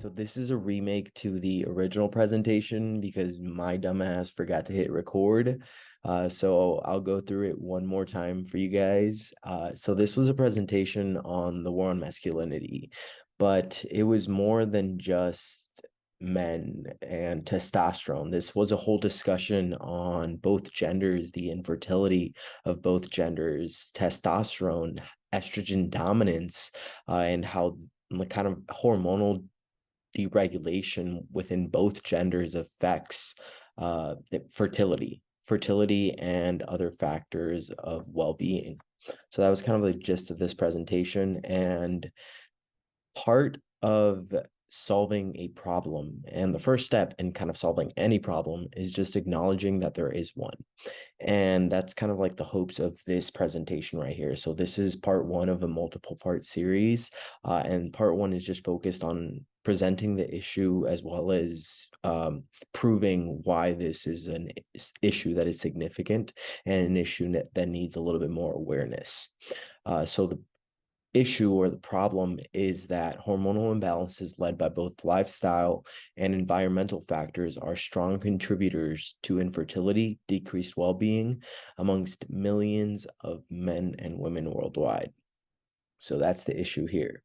So this is a remake to the original presentation because my dumbass forgot to hit record. So I'll go through it one more time for you guys. So this was a presentation on the war on masculinity, but it was more than just men and testosterone. This was a whole discussion on both genders, the infertility of both genders, testosterone, estrogen dominance, and how the kind of hormonal deregulation within both genders affects fertility and other factors of well-being. So that was kind of the gist of this presentation. And part of solving a problem, and the first step in kind of solving any problem, is just acknowledging that there is one. And that's kind of like the hopes of this presentation right here. So this is part one of a multiple part series. And part one is just focused on presenting the issue as well as proving why this is an issue that is significant and an issue that needs a little bit more awareness. So the issue or the problem is that hormonal imbalances led by both lifestyle and environmental factors are strong contributors to infertility, decreased well-being amongst millions of men and women worldwide. So that's the issue here.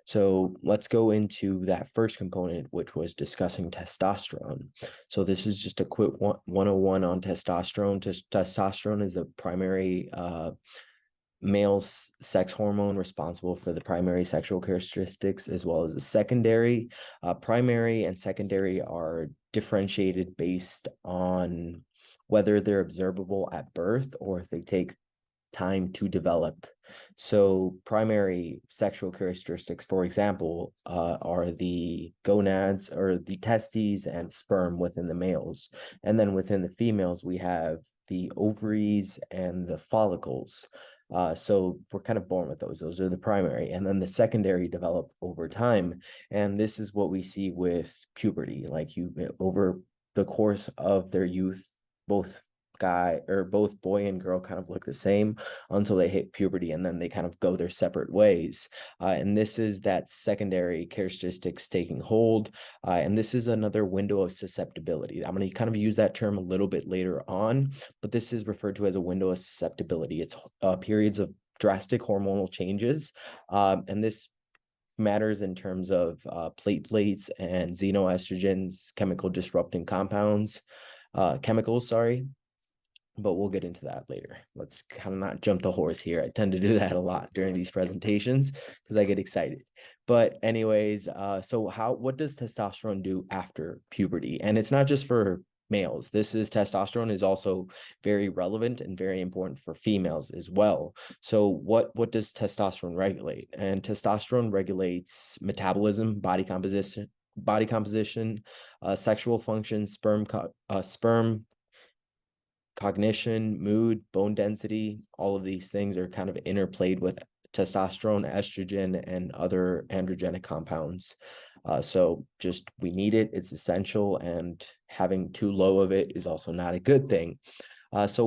So let's go into that first component, which was discussing testosterone. So this is just a quick 101 on testosterone. Testosterone is the primary male sex hormone responsible for the primary sexual characteristics as well as the secondary. Primary and secondary are differentiated based on whether they're observable at birth or if they take time to develop. So primary sexual characteristics, for example, are the gonads or the testes and sperm within the males. And then within the females, we have the ovaries and the follicles. So we're kind of born with those. Those are the primary. And then the secondary develop over time. And this is what we see with puberty. Like over the course of their youth, both boy and girl kind of look the same until they hit puberty, and then they kind of go their separate ways. And this is that secondary characteristics taking hold. And this is another window of susceptibility. I'm going to kind of use that term a little bit later on, but this is referred to as a window of susceptibility. It's periods of drastic hormonal changes. And this matters in terms of platelets and xenoestrogens, chemicals, but we'll get into that later. Let's kind of not jump the horse here. I tend to do that a lot during these presentations because I get excited. But anyways, so what does testosterone do after puberty? And it's not just for males. Testosterone is also very relevant and very important for females as well. So what does testosterone regulate? And testosterone regulates metabolism, body composition, sexual function, sperm cognition, mood, bone density. All of these things are kind of interplayed with testosterone, estrogen, and other androgenic compounds. So just we need it. It's essential, and having too low of it is also not a good thing. So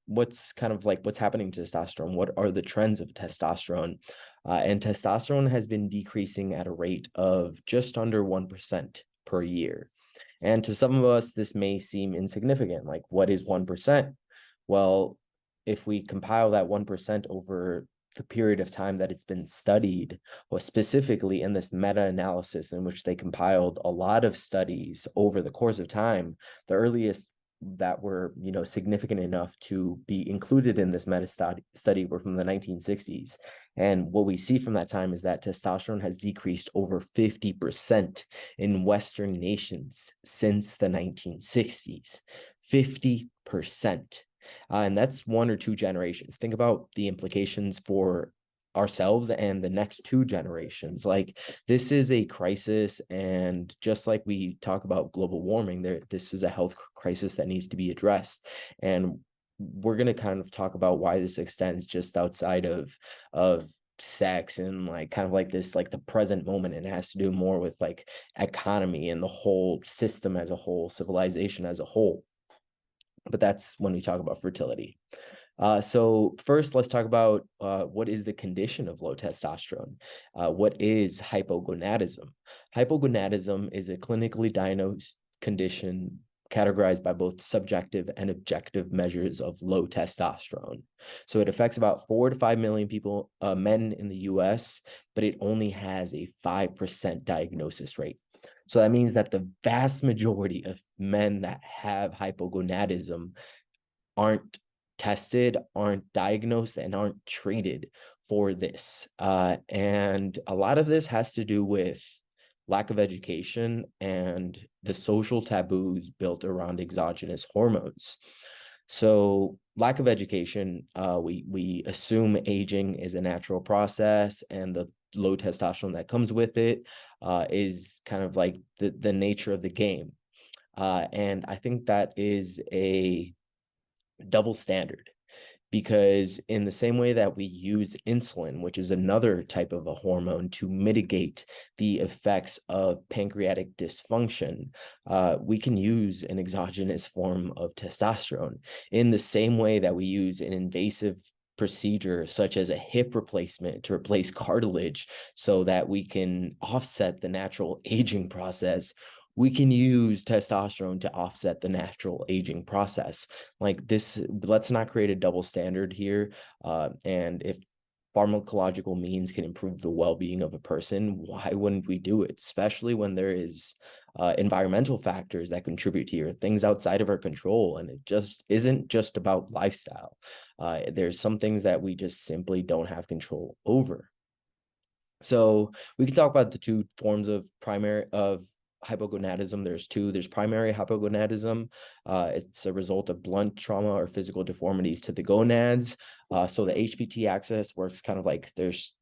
what's happening to testosterone? What are the trends of testosterone? And testosterone has been decreasing at a rate of just under 1% per year. And to some of us, this may seem insignificant. Like, what is 1%? Well, if we compile that 1% over the period of time that it's been studied, or specifically in this meta-analysis in which they compiled a lot of studies over the course of time, the earliest that were, significant enough to be included in this meta study were from the 1960s. And what we see from that time is that testosterone has decreased over 50% in Western nations since the 1960s. 50%. And that's one or two generations. Think about the implications for ourselves and the next two generations. Like, this is a crisis, and just like we talk about global warming, this is a health crisis that needs to be addressed. And we're going to kind of talk about why this extends just outside of sex and the present moment. And it has to do more with like economy and the whole system as a whole, civilization as a whole. But that's when we talk about fertility. So first, let's talk about what is the condition of low testosterone. What is hypogonadism? Hypogonadism is a clinically diagnosed condition categorized by both subjective and objective measures of low testosterone. So it affects about 4 to 5 million people, men in the US, but it only has a 5% diagnosis rate. So that means that the vast majority of men that have hypogonadism aren't tested, aren't diagnosed, and aren't treated for this. And a lot of this has to do with lack of education and the social taboos built around exogenous hormones. So lack of education, we assume aging is a natural process, and the low testosterone that comes with it is kind of like the nature of the game. And I think that is a double standard, because in the same way that we use insulin, which is another type of a hormone, to mitigate the effects of pancreatic dysfunction, we can use an exogenous form of testosterone in the same way that we use an invasive procedure such as a hip replacement to replace cartilage so that we can offset the natural aging process. We can use testosterone to offset the natural aging process. Like this, let's not create a double standard here. And if pharmacological means can improve the well-being of a person, why wouldn't we do it? Especially when there is environmental factors that contribute here, things outside of our control. And it just isn't just about lifestyle. There's some things that we just simply don't have control over. So we can talk about the two forms of hypogonadism. There's two. There's primary hypogonadism. It's a result of blunt trauma or physical deformities to the gonads. So the HPT axis works kind of like there's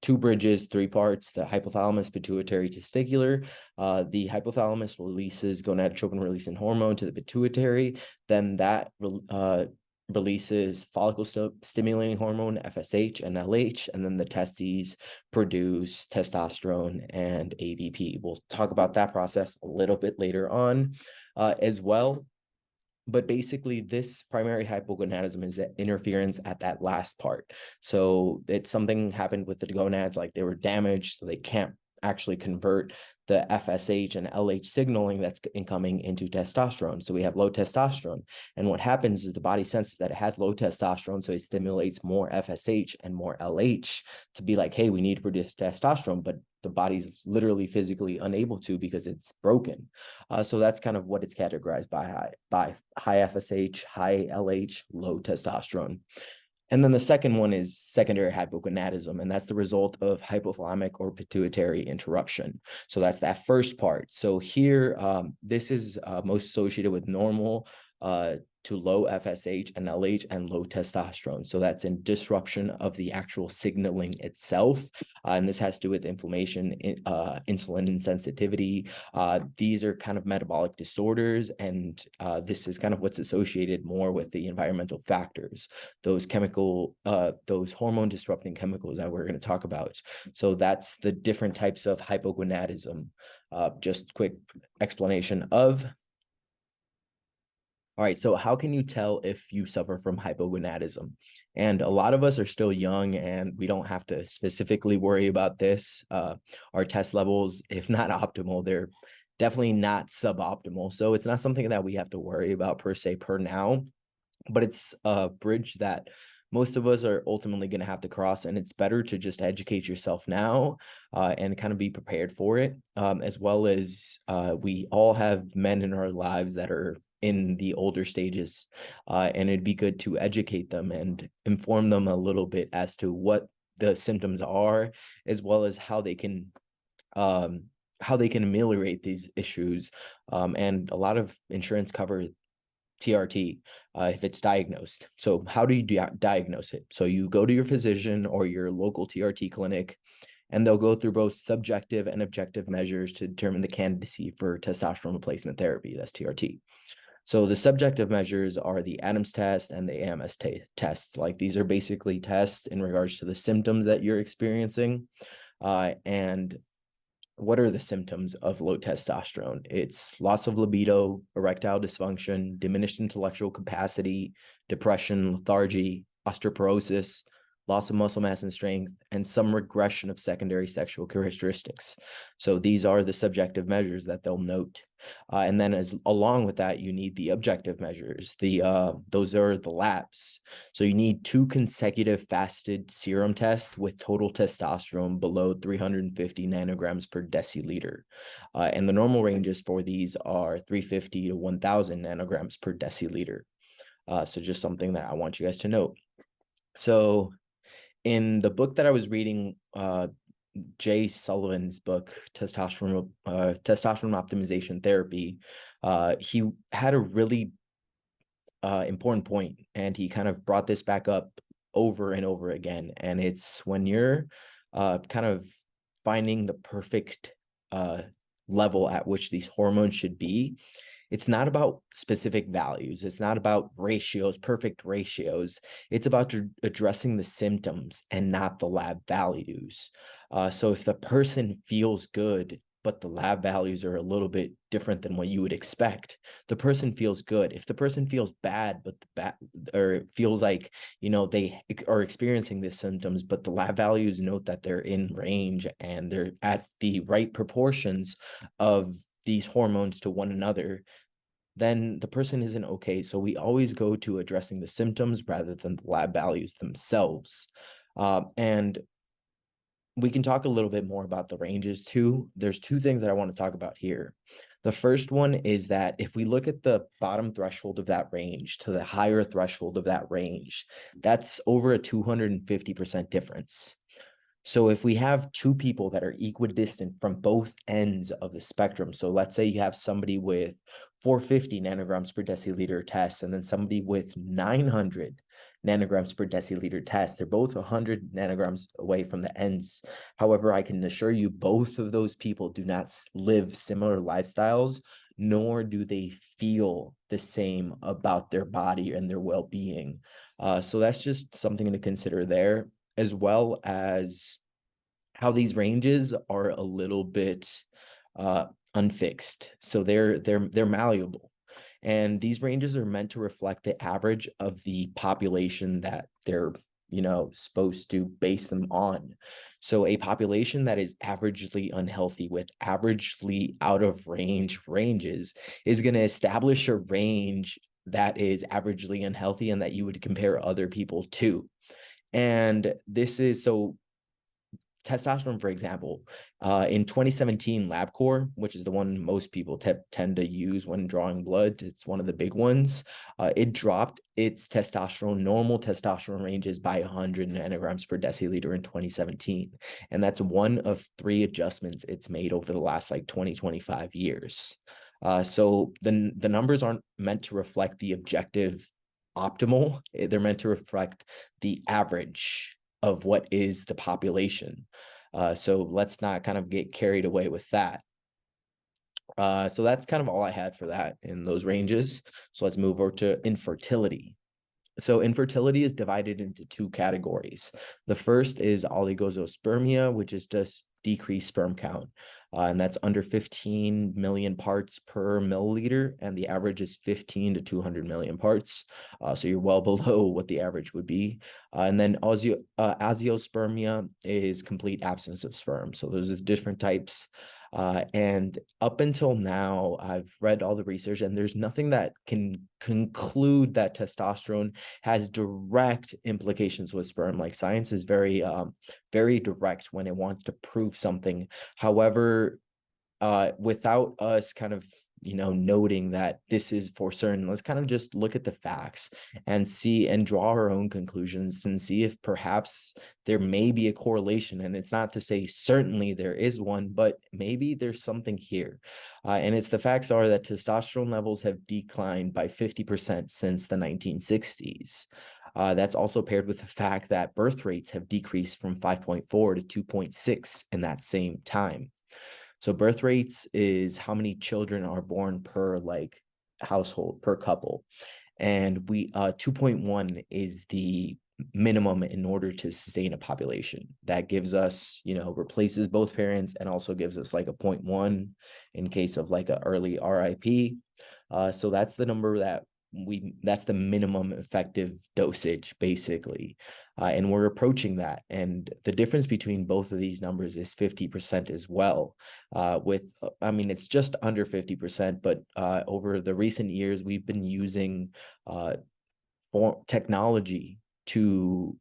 two bridges, three parts: the hypothalamus, pituitary, testicular. The hypothalamus releases gonadotropin releasing hormone to the pituitary. Then that releases follicle stimulating hormone, FSH and LH, and then the testes produce testosterone and ADP. We'll talk about that process a little bit later on as well. But basically, this primary hypogonadism is an interference at that last part. So it's something happened with the gonads, like they were damaged, so they can't actually convert the FSH and LH signaling that's incoming into testosterone. So we have low testosterone. And what happens is the body senses that it has low testosterone, so it stimulates more FSH and more LH to be like, hey, we need to produce testosterone, but the body's literally physically unable to because it's broken. So that's kind of what it's categorized by high FSH, high LH, low testosterone. And then the second one is secondary hypogonadism, and that's the result of hypothalamic or pituitary interruption. So that's that first part. So here, this is most associated with normal to low FSH and LH and low testosterone. So that's in disruption of the actual signaling itself. And this has to do with inflammation, insulin insensitivity. These are kind of metabolic disorders. And this is kind of what's associated more with the environmental factors, those hormone disrupting chemicals that we're going to talk about. So that's the different types of hypogonadism. Just quick explanation of. All right, so how can you tell if you suffer from hypogonadism? And a lot of us are still young and we don't have to specifically worry about this. Our test levels, if not optimal, they're definitely not suboptimal. So it's not something that we have to worry about per se per now, but it's a bridge that most of us are ultimately going to have to cross, and it's better to just educate yourself now and kind of be prepared for it, as well as we all have men in our lives that are in the older stages, and it'd be good to educate them and inform them a little bit as to what the symptoms are, as well as how they can ameliorate these issues. And a lot of insurance cover TRT if it's diagnosed. So how do you diagnose it? So you go to your physician or your local TRT clinic, and they'll go through both subjective and objective measures to determine the candidacy for testosterone replacement therapy. That's TRT. So the subjective measures are the Adams test and the AMS test. Like these are basically tests in regards to the symptoms that you're experiencing. And what are the symptoms of low testosterone? It's loss of libido, erectile dysfunction, diminished intellectual capacity, depression, lethargy, osteoporosis, loss of muscle mass and strength, and some regression of secondary sexual characteristics. So these are the subjective measures that they'll note. And then along with that, you need the objective measures. Those are the labs. So you need 2 consecutive fasted serum tests with total testosterone below 350 nanograms per deciliter. And the normal ranges for these are 350 to 1,000 nanograms per deciliter. So just something that I want you guys to note. So in the book that I was reading, Jay Sullivan's book, Testosterone Optimization Therapy, he had a really important point, and he kind of brought this back up over and over again. And it's when you're kind of finding the perfect level at which these hormones should be, it's not about specific values. It's not about ratios, perfect ratios. It's about addressing the symptoms and not the lab values. So if the person feels good, but the lab values are a little bit different than what you would expect, the person feels good. If the person feels bad, but or feels like, they are experiencing the symptoms, but the lab values note that they're in range and they're at the right proportions of these hormones to one another, then the person isn't okay. So we always go to addressing the symptoms rather than the lab values themselves. And we can talk a little bit more about the ranges too. There's 2 things that I want to talk about here. The first one is that if we look at the bottom threshold of that range to the higher threshold of that range, that's over a 250% difference. So if we have 2 people that are equidistant from both ends of the spectrum, so let's say you have somebody with 450 nanograms per deciliter test, and then somebody with 900 nanograms per deciliter test, they're both 100 nanograms away from the ends. However, I can assure you both of those people do not live similar lifestyles, nor do they feel the same about their body and their well-being. So that's just something to consider there, as well as how these ranges are a little bit unfixed. So they're malleable. And these ranges are meant to reflect the average of the population that they're supposed to base them on. So a population that is averagely unhealthy with averagely out of range ranges is going to establish a range that is averagely unhealthy and that you would compare other people to. And this is so testosterone, for example, in 2017, LabCorp, which is the one most people tend to use when drawing blood, it's one of the big ones, it dropped its normal testosterone ranges by 100 nanograms per deciliter in 2017. And that's one of 3 adjustments it's made over the last 25 years. So the numbers aren't meant to reflect the objective optimal. They're meant to reflect the average of what is the population. So let's not kind of get carried away with that. So that's kind of all I had for that in those ranges. So let's move over to infertility. So infertility is divided into 2 categories. The first is oligospermia, which is just decreased sperm count. And that's under 15 million parts per milliliter, and the average is 15 to 200 million parts. So you're well below what the average would be. And then azoospermia is complete absence of sperm. So those are different types. And up until now, I've read all the research, and there's nothing that can conclude that testosterone has direct implications with sperm. Like, science is very, very direct when it wants to prove something. However, without us kind of noting that this is for certain, let's kind of just look at the facts and see and draw our own conclusions and see if perhaps there may be a correlation. And it's not to say certainly there is one, but maybe there's something here. And it's the facts are that testosterone levels have declined by 50% since the 1960s. That's also paired with the fact that birth rates have decreased from 5.4 to 2.6 in that same time. So birth rates is how many children are born per household, per couple. And 2.1 is the minimum in order to sustain a population. That gives us, replaces both parents and also gives us a 0.1 in case of an early RIP. So that's the number that that's the minimum effective dosage, basically. And we're approaching that. And the difference between both of these numbers is 50% as well. It's just under 50%, but over the recent years, we've been using technology to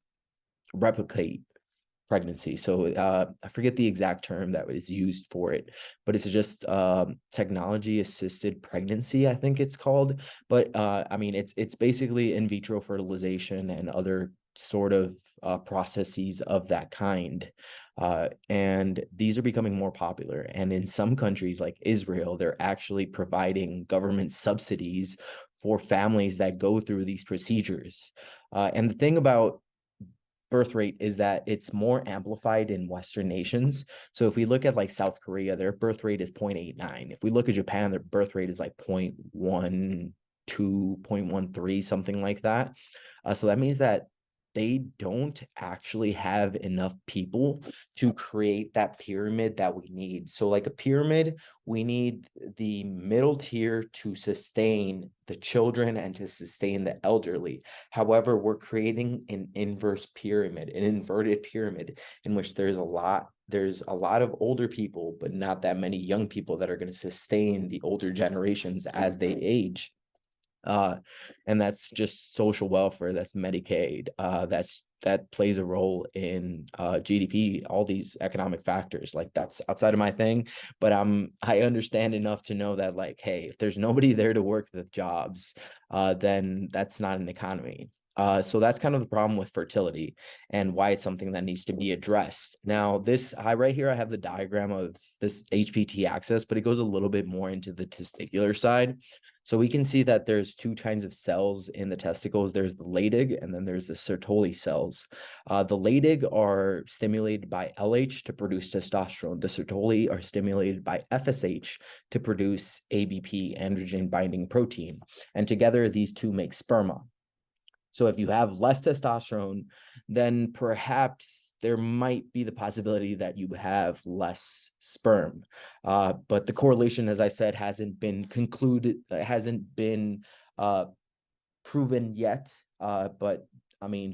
replicate pregnancy. So I forget the exact term that is used for it, but it's just technology assisted pregnancy, I think it's called. But it's basically in vitro fertilization and other sort of processes of that kind. And these are becoming more popular. And in some countries like Israel, they're actually providing government subsidies for families that go through these procedures. And the thing about birth rate is that it's more amplified in Western nations. So if we look at like South Korea, their birth rate is 0.89. If we look at Japan, their birth rate is like 0.12, 0.13, something like that. So that means that they don't actually have enough people to create that pyramid that we need. So like a pyramid, we need the middle tier to sustain the children and to sustain the elderly. However, we're creating an inverse pyramid, an inverted pyramid in which there's a lot of older people, but not that many young people that are going to sustain the older generations as they age. And that's just social welfare, that's Medicaid, that plays a role in GDP, all these economic factors. Like that's outside of my thing, but I understand enough to know that like, hey, if there's nobody there to work the jobs, then that's not an economy. So that's kind of the problem with fertility and why it's something that needs to be addressed. Now, right here, I have the diagram of this HPT axis, but it goes a little bit more into the testicular side. So we can see that there's two kinds of cells in the testicles. There's the Leydig and then there's the Sertoli cells. The Leydig are stimulated by LH to produce testosterone. The Sertoli are stimulated by FSH to produce ABP, androgen binding protein. And together, these two make sperma. So if you have less testosterone, then perhaps there might be the possibility that you have less sperm. But the correlation, as I said, hasn't been proven yet. But I mean,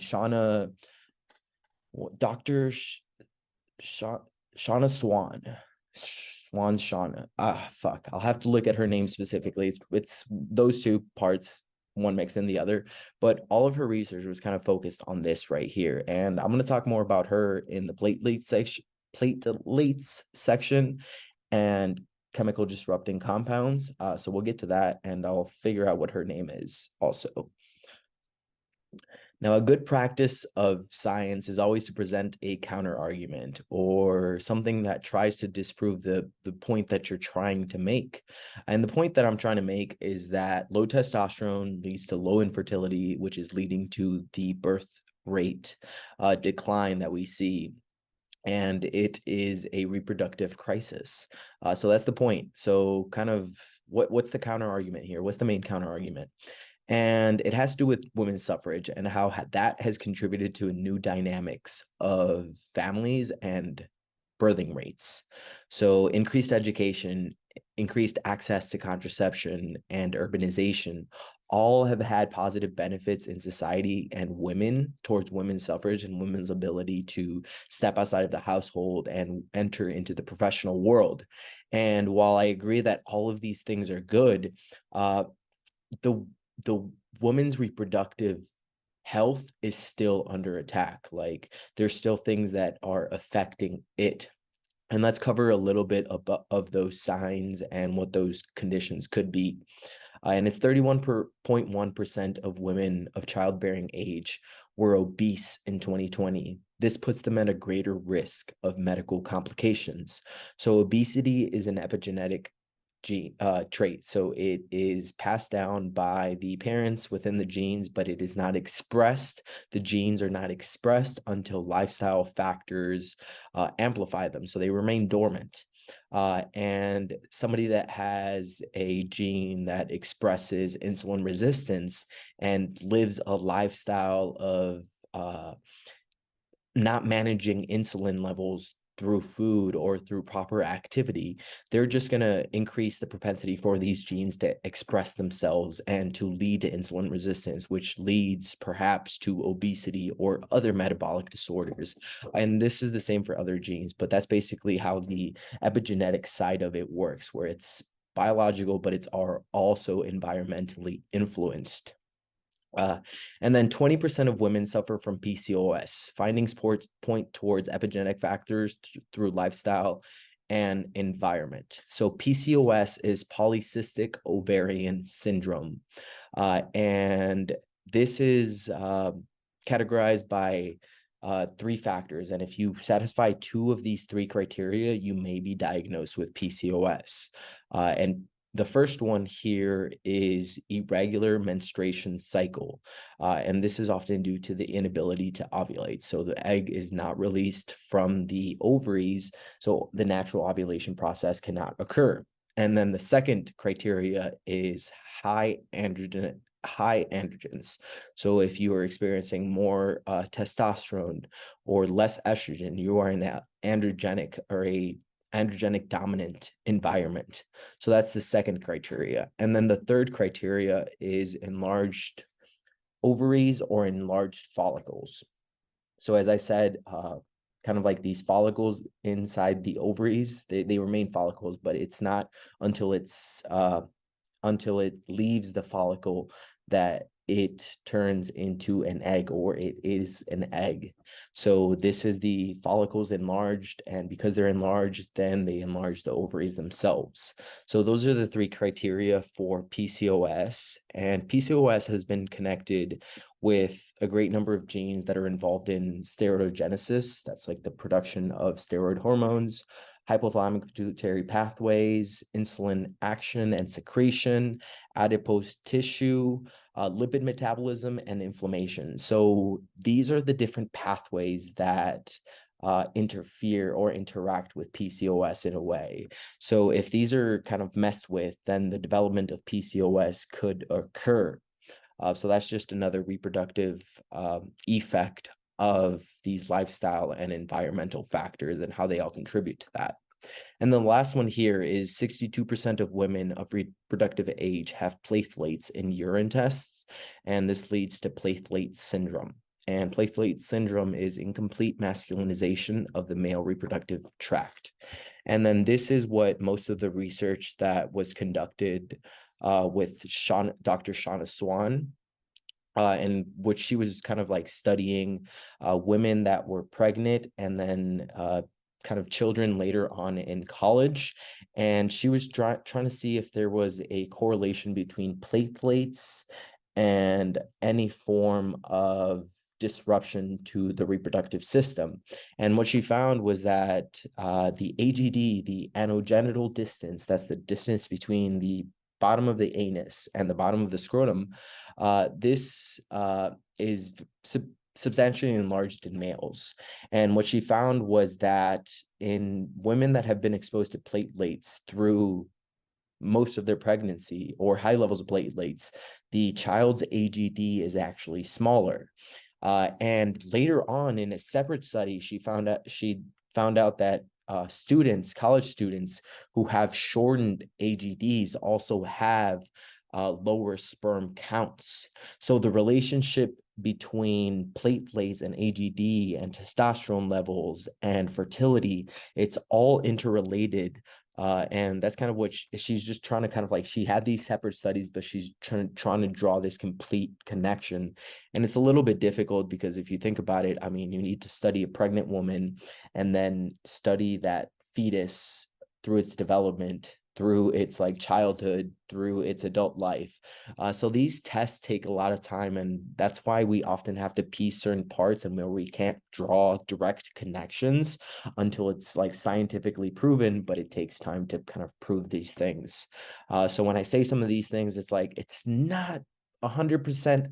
Dr. Shauna Swan. Shauna. Fuck. I'll have to look at her name specifically. It's those two parts, one mixed in the other, but all of her research was kind of focused on this right here. And I'm going to talk more about her in the platelets section and chemical disrupting compounds. So we'll get to that and I'll figure out what her name is also. Now, a good practice of science is always to present a counter argument or something that tries to disprove the point that you're trying to make. And the point that I'm trying to make is that low testosterone leads to low infertility, which is leading to the birth rate decline that we see. And it is a reproductive crisis. So that's the point. So kind of what's the counter argument here? What's the main counter argument? And it has to do with women's suffrage and how that has contributed to a new dynamics of families and birthing rates. So increased education, increased access to contraception, and urbanization all have had positive benefits in society and women towards women's suffrage and women's ability to step outside of the household and enter into the professional world. And while I agree that all of these things are good, the woman's reproductive health is still under attack. Like there's still things that are affecting it. And let's cover a little bit of those signs and what those conditions could be. And it's 31.1% of women of childbearing age were obese in 2020. This puts them at a greater risk of medical complications. So obesity is an epigenetic trait. So it is passed down by the parents within the genes, but it is not expressed. The genes are not expressed until lifestyle factors amplify them. So they remain dormant. And somebody that has a gene that expresses insulin resistance and lives a lifestyle of not managing insulin levels through food or through proper activity, they're just going to increase the propensity for these genes to express themselves and to lead to insulin resistance, which leads perhaps to obesity or other metabolic disorders. And this is the same for other genes, but that's basically how the epigenetic side of it works, where it's biological, but it's also environmentally influenced. And then 20% of women suffer from PCOS. Findings point towards epigenetic factors through lifestyle and environment. So PCOS is polycystic ovarian syndrome. And this is categorized by three factors. And if you satisfy two of these three criteria, you may be diagnosed with PCOS. And the first one here is irregular menstruation cycle. And this is often due to the inability to ovulate. So the egg is not released from the ovaries, so the natural ovulation process cannot occur. And then the second criteria is high androgens. So if you are experiencing more testosterone or less estrogen, you are in an androgenic or a androgenic dominant environment. So that's the second criteria. And then the third criteria is enlarged ovaries or enlarged follicles. So as I said, kind of like these follicles inside the ovaries, they remain follicles, but it's not until it leaves the follicle that it turns into an egg, or it is an egg. So this is the follicles enlarged, and because they're enlarged, then they enlarge the ovaries themselves. So those are the three criteria for PCOS, and PCOS has been connected with a great number of genes that are involved in steroidogenesis. That's like the production of steroid hormones, hypothalamic pituitary pathways, insulin action and secretion, adipose tissue, lipid metabolism, and inflammation. So these are the different pathways that interfere or interact with PCOS in a way. So if these are kind of messed with, then the development of PCOS could occur. So that's just another reproductive effect of these lifestyle and environmental factors and how they all contribute to that. And the last one here is 62% of women of reproductive age have platelets in urine tests, and this leads to platelet syndrome. And platelet syndrome is incomplete masculinization of the male reproductive tract. And then this is what most of the research that was conducted with Dr. Shauna Swan, in which she was kind of like studying women that were pregnant and then kind of children later on in college. And she was trying to see if there was a correlation between platelets and any form of disruption to the reproductive system. And what she found was that the AGD, the anogenital distance, that's the distance between the bottom of the anus and the bottom of the scrotum, this is substantially enlarged in males. And what she found was that in women that have been exposed to platelets through most of their pregnancy or high levels of platelets, the child's AGD is actually smaller. And later on in a separate study, she found out that college students who have shortened AGDs also have lower sperm counts. So the relationship between platelets and AGD and testosterone levels and fertility, it's all interrelated. And that's kind of what she's just trying to kind of like, she had these separate studies, but she's trying to draw this complete connection. And it's a little bit difficult because if you think about it, I mean, you need to study a pregnant woman and then study that fetus through its development, through its like childhood, through its adult life. So these tests take a lot of time, and that's why we often have to piece certain parts and where we can't draw direct connections until it's like scientifically proven, but it takes time to kind of prove these things. So when I say some of these things, it's like, it's not 100%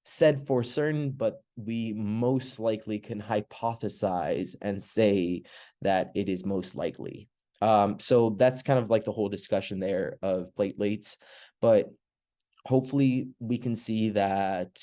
said for certain, but we most likely can hypothesize and say that it is most likely. So that's kind of like the whole discussion there of platelets, but hopefully we can see that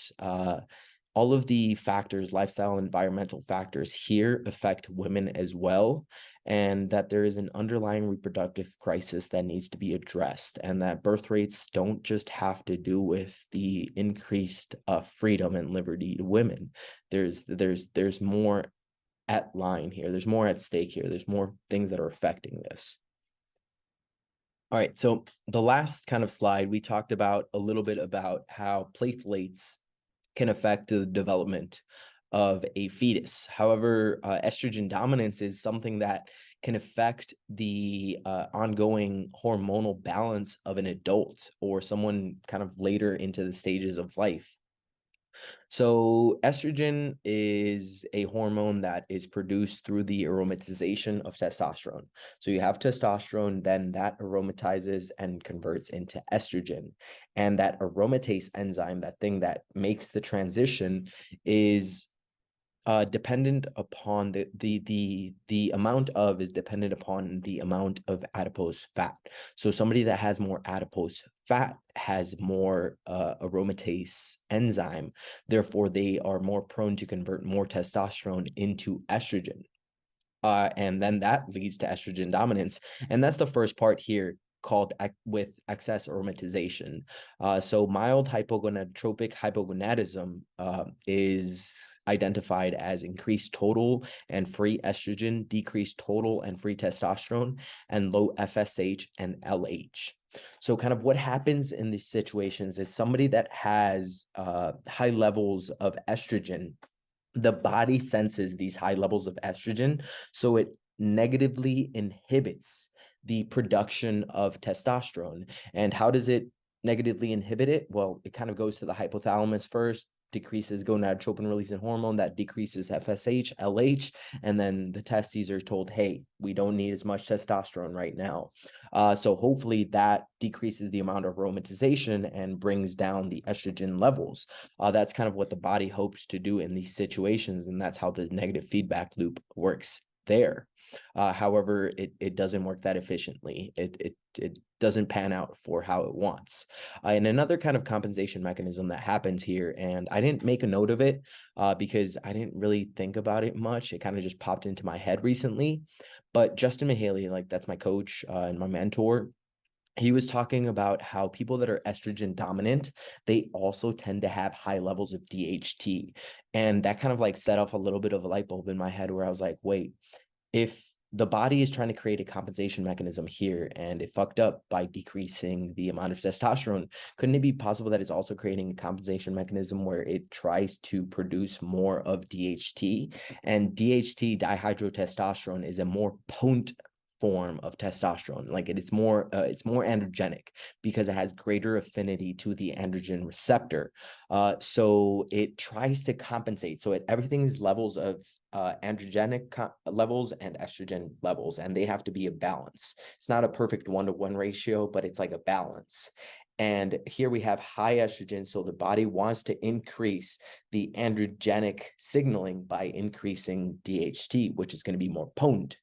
all of the factors, lifestyle and environmental factors here affect women as well, and that there is an underlying reproductive crisis that needs to be addressed, and that birth rates don't just have to do with the increased freedom and liberty to women. There's more at line here. There's more at stake here. There's more things that are affecting this. All right, so the last kind of slide, we talked about a little bit about how phthalates can affect the development of a fetus. However, estrogen dominance is something that can affect the ongoing hormonal balance of an adult or someone kind of later into the stages of life. So estrogen is a hormone that is produced through the aromatization of testosterone. So you have testosterone, then that aromatizes and converts into estrogen. And that aromatase enzyme, that thing that makes the transition, is dependent upon the amount of is dependent upon the amount of adipose fat. So somebody that has more adipose fat has more aromatase enzyme. Therefore, they are more prone to convert more testosterone into estrogen. And then that leads to estrogen dominance. And that's the first part here, called with excess aromatization. So mild hypogonadotropic hypogonadism is identified as increased total and free estrogen, decreased total and free testosterone, and low FSH and LH. So kind of what happens in these situations is somebody that has high levels of estrogen, the body senses these high levels of estrogen, so it negatively inhibits the production of testosterone. And how does it negatively inhibit it? Well, it kind of goes to the hypothalamus first, decreases gonadotropin releasing hormone, that decreases FSH, LH, and then the testes are told, hey, we don't need as much testosterone right now. So hopefully that decreases the amount of aromatization and brings down the estrogen levels. That's kind of what the body hopes to do in these situations, and that's how the negative feedback loop works there. However, it doesn't work that efficiently. It doesn't pan out for how it wants. And another kind of compensation mechanism that happens here, and I didn't make a note of it because I didn't really think about it much. It kind of just popped into my head recently. But Justin Mahaley, like that's my coach and my mentor, he was talking about how people that are estrogen dominant, they also tend to have high levels of DHT. And that kind of like set off a little bit of a light bulb in my head where I was like, wait, if the body is trying to create a compensation mechanism here and it fucked up by decreasing the amount of testosterone, couldn't it be possible that it's also creating a compensation mechanism where it tries to produce more of DHT? And DHT, dihydrotestosterone, is a more potent form of testosterone. Like it's more androgenic because it has greater affinity to the androgen receptor. So it tries to compensate. So everything's levels of androgenic levels and estrogen levels, and they have to be a balance. It's not a perfect 1-to-1 ratio, but it's like a balance. And here we have high estrogen, so the body wants to increase the androgenic signaling by increasing DHT, which is going to be more potent.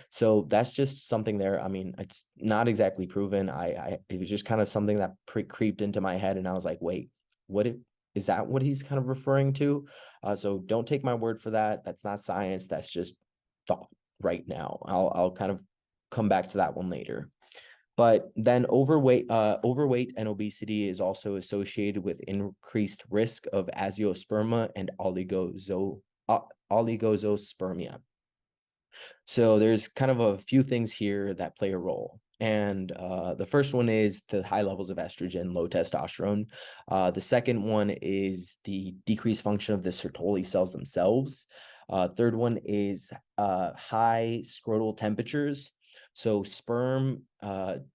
So that's just something there. I mean, it's not exactly proven. It was just kind of something that creeped into my head, and I was like, wait, is that what he's kind of referring to? So don't take my word for that. That's not science. That's just thought right now. I'll kind of come back to that one later. But then overweight and obesity is also associated with increased risk of azoospermia and oligosospermia. So there's kind of a few things here that play a role. And the first one is the high levels of estrogen, low testosterone. The second one is the decreased function of the Sertoli cells themselves. Third one is high scrotal temperatures. So sperm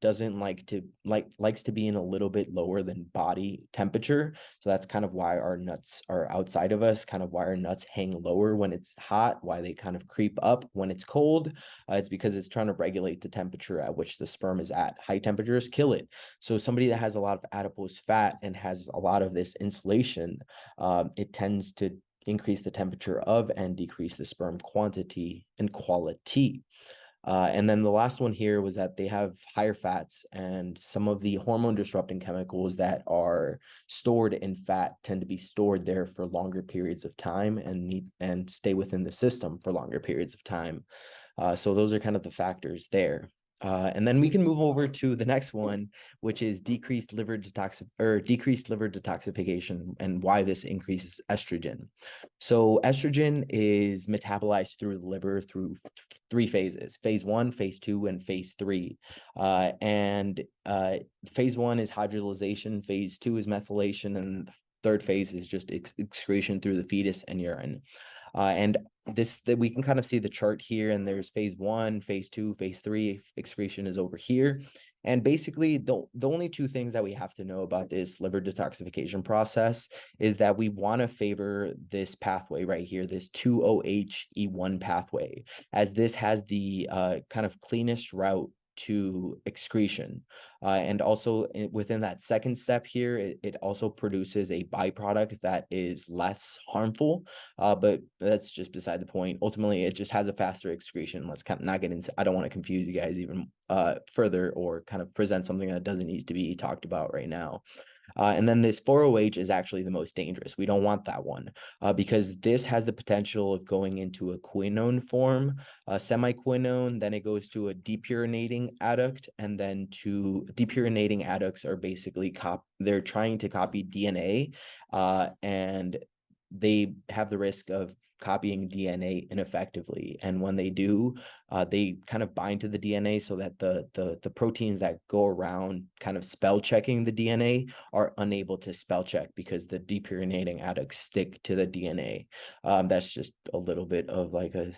doesn't likes to be in a little bit lower than body temperature. So that's kind of why our nuts are outside of us, kind of why our nuts hang lower when it's hot, why they kind of creep up when it's cold. It's because it's trying to regulate the temperature at which the sperm is at. High temperatures kill it. So somebody that has a lot of adipose fat and has a lot of this insulation, it tends to increase the temperature of and decrease the sperm quantity and quality. And then the last one here was that they have higher fats, and some of the hormone disrupting chemicals that are stored in fat tend to be stored there for longer periods of time and stay within the system for longer periods of time. So those are kind of the factors there. And then we can move over to the next one, which is decreased liver detoxification, and why this increases estrogen. So estrogen is metabolized through the liver through three phases: phase 1, phase 2, and phase 3. And phase 1 is hydrolyzation, phase 2 is methylation, and the third phase is just excretion through the fetus and urine. And that we can kind of see the chart here, and there's phase 1, phase 2, phase 3. Excretion is over here. And basically, the only two things that we have to know about this liver detoxification process is that we want to favor this pathway right here, this 2-OH-E1 pathway, as this has the kind of cleanest route to excretion. And also within that second step here, it also produces a byproduct that is less harmful, but that's just beside the point. Ultimately, it just has a faster excretion. Let's kind of not get into, I don't want to confuse you guys even further or kind of present something that doesn't need to be talked about right now. And then this 4-OH is actually the most dangerous. We don't want that one because this has the potential of going into a quinone form, a semiquinone, then it goes to a depurinating adduct, and then to depurinating adducts are basically they're trying to copy DNA, and they have the risk of copying DNA ineffectively. And when they do, they kind of bind to the DNA so that the proteins that go around kind of spell checking the DNA are unable to spell check because the depurinating adducts stick to the DNA. That's just a little bit of like a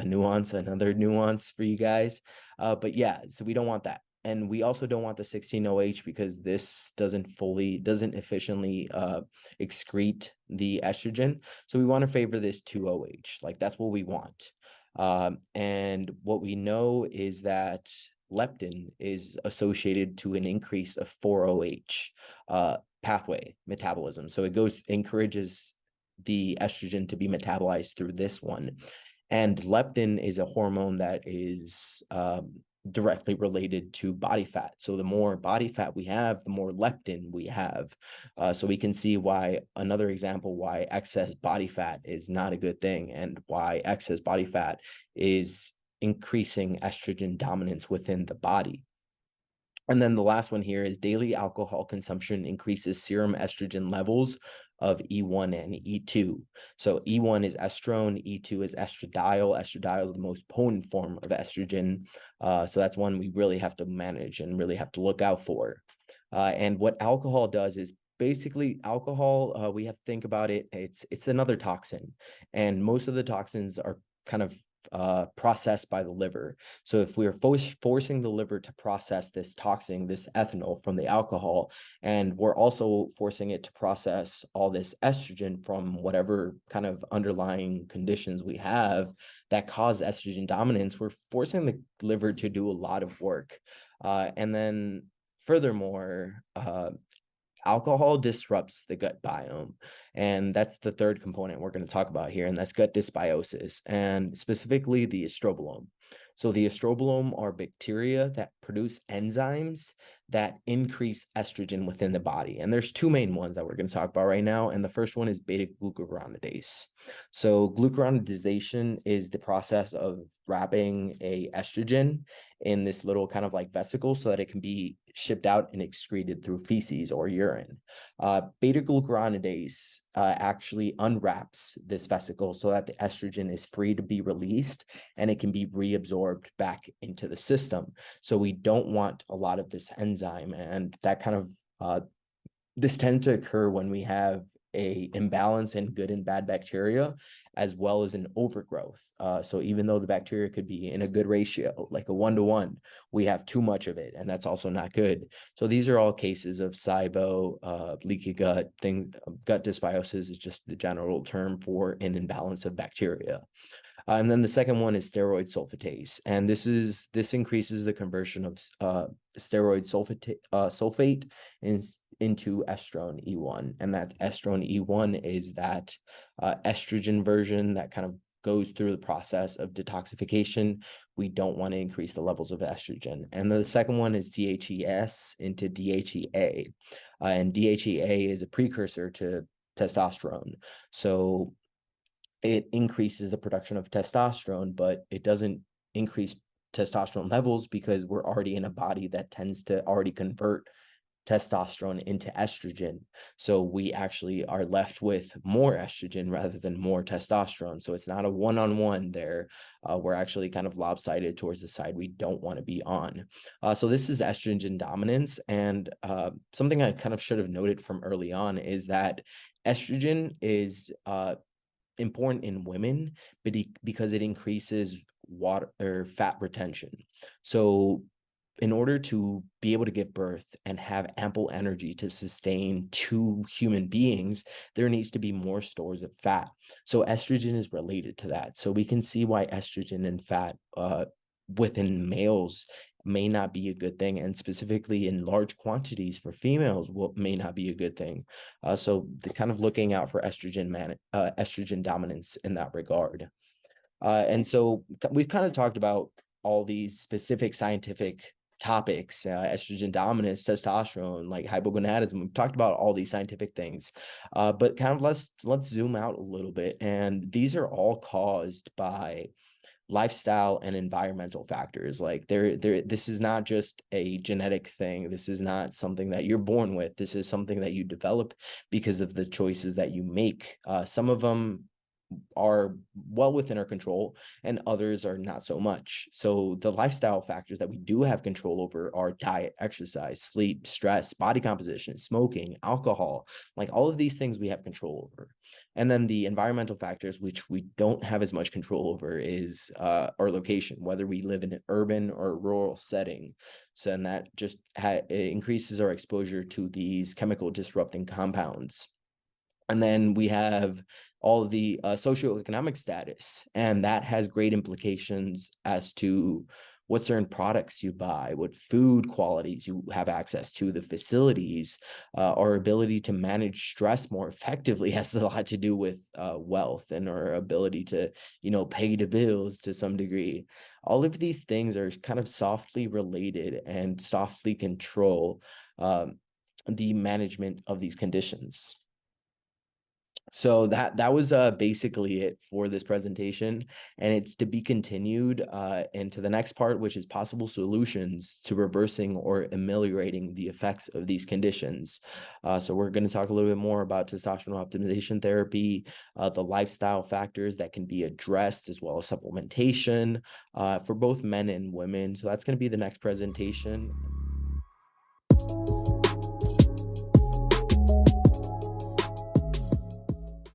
nuance, another nuance for you guys. But yeah, so we don't want that. And we also don't want the 16-OH because this doesn't efficiently excrete the estrogen. So we want to favor this 2-OH. Like that's what we want. And what we know is that leptin is associated to an increase of 4-OH pathway metabolism. So it encourages the estrogen to be metabolized through this one. And leptin is a hormone that is directly related to body fat. So the more body fat we have, the more leptin we have. So we can see another example why excess body fat is not a good thing, and why excess body fat is increasing estrogen dominance within the body. And then the last one here is daily alcohol consumption increases serum estrogen levels of E1 and E2. So E1 is estrone, E2 is estradiol. Estradiol is the most potent form of estrogen. So that's one we really have to manage and really have to look out for. And what alcohol does is basically we have to think about it. It's another toxin, and most of the toxins are kind of processed by the liver. So if we're forcing the liver to process this toxin, this ethanol from the alcohol, and we're also forcing it to process all this estrogen from whatever kind of underlying conditions we have that cause estrogen dominance, we're forcing the liver to do a lot of work. And then furthermore, alcohol disrupts the gut biome. And that's the third component we're going to talk about here, and that's gut dysbiosis, and specifically the estrobolome. So the estrobolome are bacteria that produce enzymes that increase estrogen within the body. And there's two main ones that we're going to talk about right now. And the first one is beta-glucuronidase. So glucuronidation is the process of wrapping a estrogen in this little kind of like vesicle so that it can be shipped out and excreted through feces or urine. Beta-glucuronidase actually unwraps this vesicle so that the estrogen is free to be released and it can be reabsorbed back into the system. So we don't want a lot of this enzyme, and that kind of this tends to occur when we have a imbalance in good and bad bacteria, as well as an overgrowth. So even though the bacteria could be in a good ratio, like a 1-to-1, we have too much of it, and that's also not good. So these are all cases of SIBO, leaky gut, gut dysbiosis is just the general term for an imbalance of bacteria. And then the second one is steroid sulfatase, and this increases the conversion of steroid sulfate into estrone E1, and that estrone E1 is that estrogen version that kind of goes through the process of detoxification, we don't want to increase the levels of estrogen. And the second one is DHES into DHEA. And DHEA is a precursor to testosterone. So it increases the production of testosterone, but it doesn't increase testosterone levels because we're already in a body that tends to already convert testosterone into estrogen. So we actually are left with more estrogen rather than more testosterone. So it's not a one-on-one there. We're actually kind of lopsided towards the side we don't want to be on. So this is estrogen dominance. And something I kind of should have noted from early on is that estrogen is important in women, but because it increases water or fat retention. So in order to be able to give birth and have ample energy to sustain two human beings, there needs to be more stores of fat. So estrogen is related to that. So we can see why estrogen and fat within males may not be a good thing, and specifically in large quantities for females may not be a good thing. So the kind of looking out for estrogen dominance in that regard. And so we've kind of talked about all these specific scientific topics, estrogen dominance, testosterone, like hypogonadism. We've talked about all these scientific things, but kind of let's zoom out a little bit. And these are all caused by lifestyle and environmental factors. Like this is not just a genetic thing. This is not something that you're born with. This is something that you develop because of the choices that you make. Some of them are well within our control and others are not so much. So the lifestyle factors that we do have control over are diet, exercise, sleep, stress, body composition, smoking, alcohol, like all of these things we have control over. And then the environmental factors, which we don't have as much control over, is our location, whether we live in an urban or rural setting. So and that just increases our exposure to these chemical disrupting compounds. And then we have all of the socioeconomic status, and that has great implications as to what certain products you buy, what food qualities you have access to, the facilities, our ability to manage stress more effectively has a lot to do with wealth and our ability to, pay the bills to some degree. All of these things are kind of softly related and softly control the management of these conditions. So that was basically it for this presentation, and it's to be continued into the next part, which is possible solutions to reversing or ameliorating the effects of these conditions. So we're going to talk a little bit more about testosterone optimization therapy, the lifestyle factors that can be addressed, as well as supplementation for both men and women. So that's going to be the next presentation.